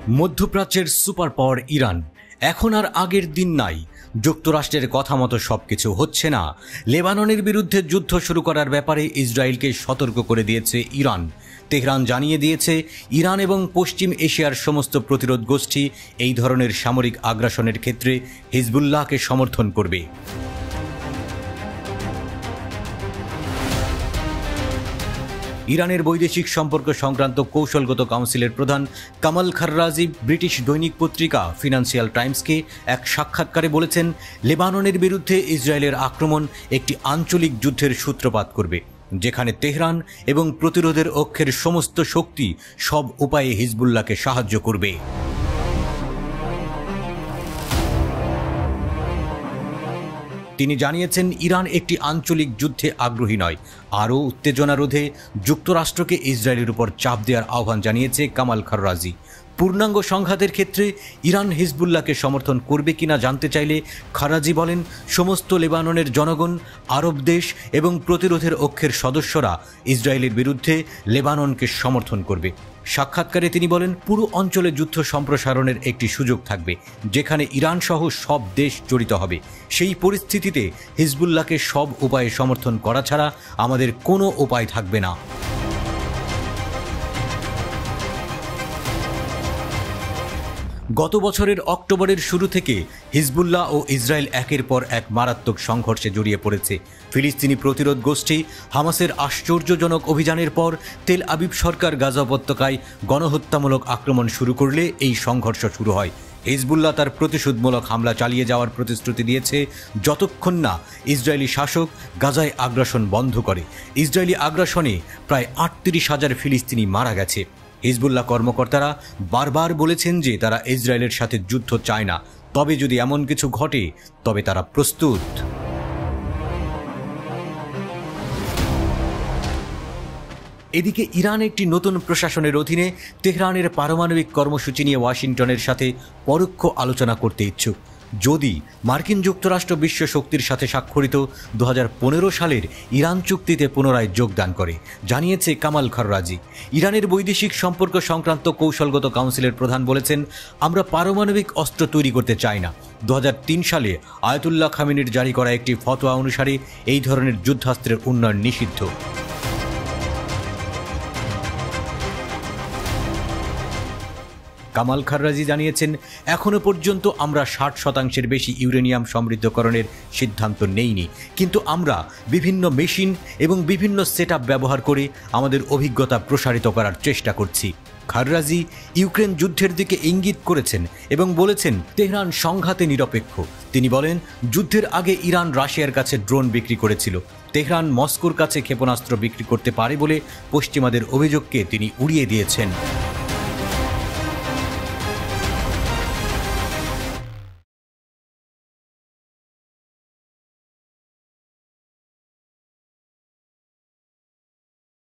মধ্যপ্রাচ্যের super power Iran এখন আর আগের দিন নাই। যুক্তরাষ্ট্রের কথা মতো সবকিছু হচ্ছে না। লেবাননের বিরুদ্ধে যুদ্ধ শুরু করার ব্যাপারে ইসরায়েলকে সতর্ক করে দিয়েছে ইরান। তেহরান জানিয়ে দিয়েছে ইরান এবং পশ্চিম এশিয়ার সমস্ত প্রতিরোধ গোষ্ঠী এই ধরনের সামরিক আগ্রাসনের ক্ষেত্রে হিজবুল্লাহকে সমর্থন করবে। ইরানের বৈদেশিক সম্পর্ক সংক্রান্ত কৌশলগত কাউন্সিলের প্রধান কামাল খাররাজি ব্রিটিশ দৈনিক পত্রিকা ফিনান্সিয়াল টাইমসকে এক সাক্ষাৎকারে বলেছেন, লেবাননের বিরুদ্ধে ইসরায়েলের আক্রমণ একটি আঞ্চলিক যুদ্ধের সূত্রপাত করবে, যেখানে তেহরান এবং প্রতিরোধের অক্ষের সমস্ত শক্তি সব উপায়ে হিজবুল্লাহকে সাহায্য করবে। তিনি জানিয়েছেন, ইরান একটি আঞ্চলিক যুদ্ধে আগ্রহী নয়। আরও উত্তেজনা রোধে যুক্তরাষ্ট্রকে ইসরায়েলের উপর চাপ দেওয়ার আহ্বান জানিয়েছে কামাল খাররাজি। পূর্ণাঙ্গ সংঘাতের ক্ষেত্রে ইরান হিজবুল্লাহকে সমর্থন করবে কিনা জানতে চাইলে খাররাজি বলেন, সমস্ত লেবাননের জনগণ, আরব দেশ এবং প্রতিরোধের অক্ষের সদস্যরা ইসরায়েলের বিরুদ্ধে লেবাননকে সমর্থন করবে। সাক্ষাৎকারে তিনি বলেন, পুরো অঞ্চলে যুদ্ধ সম্প্রসারণের একটি সুযোগ থাকবে, যেখানে ইরান সহ সব দেশ জড়িত হবে। সেই পরিস্থিতিতে হিজবুল্লাহকে সব উপায়ে সমর্থন করা ছাড়া আমাদের কোনো উপায় থাকবে না। গত বছরের অক্টোবরের শুরু থেকে হিজবুল্লাহ ও ইসরায়েল একের পর এক মারাত্মক সংঘর্ষে জড়িয়ে পড়েছে। ফিলিস্তিনি প্রতিরোধ গোষ্ঠী হামাসের আশ্চর্যজনক অভিযানের পর তেল আবিব সরকার গাজা উপত্যকায় গণহত্যামূলক আক্রমণ শুরু করলে এই সংঘর্ষ শুরু হয়। হিজবুল্লাহ তার প্রতিশোধমূলক হামলা চালিয়ে যাওয়ার প্রতিশ্রুতি দিয়েছে যতক্ষণ না ইসরায়েলি শাসক গাজায় আগ্রাসন বন্ধ করে। ইসরায়েলি আগ্রাসনে প্রায় ৩৮,০০০ ফিলিস্তিনি মারা গেছে। হিজবুল্লাহ কর্মকর্তারা বারবার বলেছেন যে তারা ইসরায়েলের সাথে যুদ্ধ চায় না, তবে যদি এমন কিছু ঘটে তবে তারা প্রস্তুত। এদিকে ইরান একটি নতুন প্রশাসনের অধীনে তেহরানের পারমাণবিক কর্মসূচি নিয়ে ওয়াশিংটনের সাথে পরোক্ষ আলোচনা করতে ইচ্ছুক। যদি মার্কিন যুক্তরাষ্ট্র বিশ্ব শক্তির সাথে স্বাক্ষরিত 2015 সালের ইরান চুক্তিতে পুনরায় যোগদান করে, জানিয়েছে কামাল খাররাজি। ইরানের বৈদেশিক সম্পর্ক সংক্রান্ত কৌশলগত কাউন্সিলের প্রধান বলেছেন, আমরা পারমাণবিক অস্ত্র তৈরি করতে চাই না। 2003 সালে আয়াতুল্লাহ খামেনির জারি করা একটি ফতোয়া অনুসারে এই ধরনের যুদ্ধাস্ত্রের উন্নয়ন নিষিদ্ধ। কামাল খাররাজি জানিয়েছেন, এখনো পর্যন্ত আমরা 60% বেশি ইউরেনিয়াম সমৃদ্ধকরণের সিদ্ধান্ত নেইনি, কিন্তু আমরা বিভিন্ন মেশিন এবং বিভিন্ন সেটআপ ব্যবহার করে আমাদের অভিজ্ঞতা প্রসারিত করার চেষ্টা করছি। খাররাজি ইউক্রেন যুদ্ধের দিকে ইঙ্গিত করেছেন এবং বলেছেন, তেহরান সংঘাতে নিরপেক্ষ। তিনি বলেন, যুদ্ধের আগে ইরান রাশিয়ার কাছে ড্রোন বিক্রি করেছিল। তেহরান মস্কোর কাছে ক্ষেপণাস্ত্র বিক্রি করতে পারে বলে পশ্চিমাদের অভিযোগকে তিনি উড়িয়ে দিয়েছেন।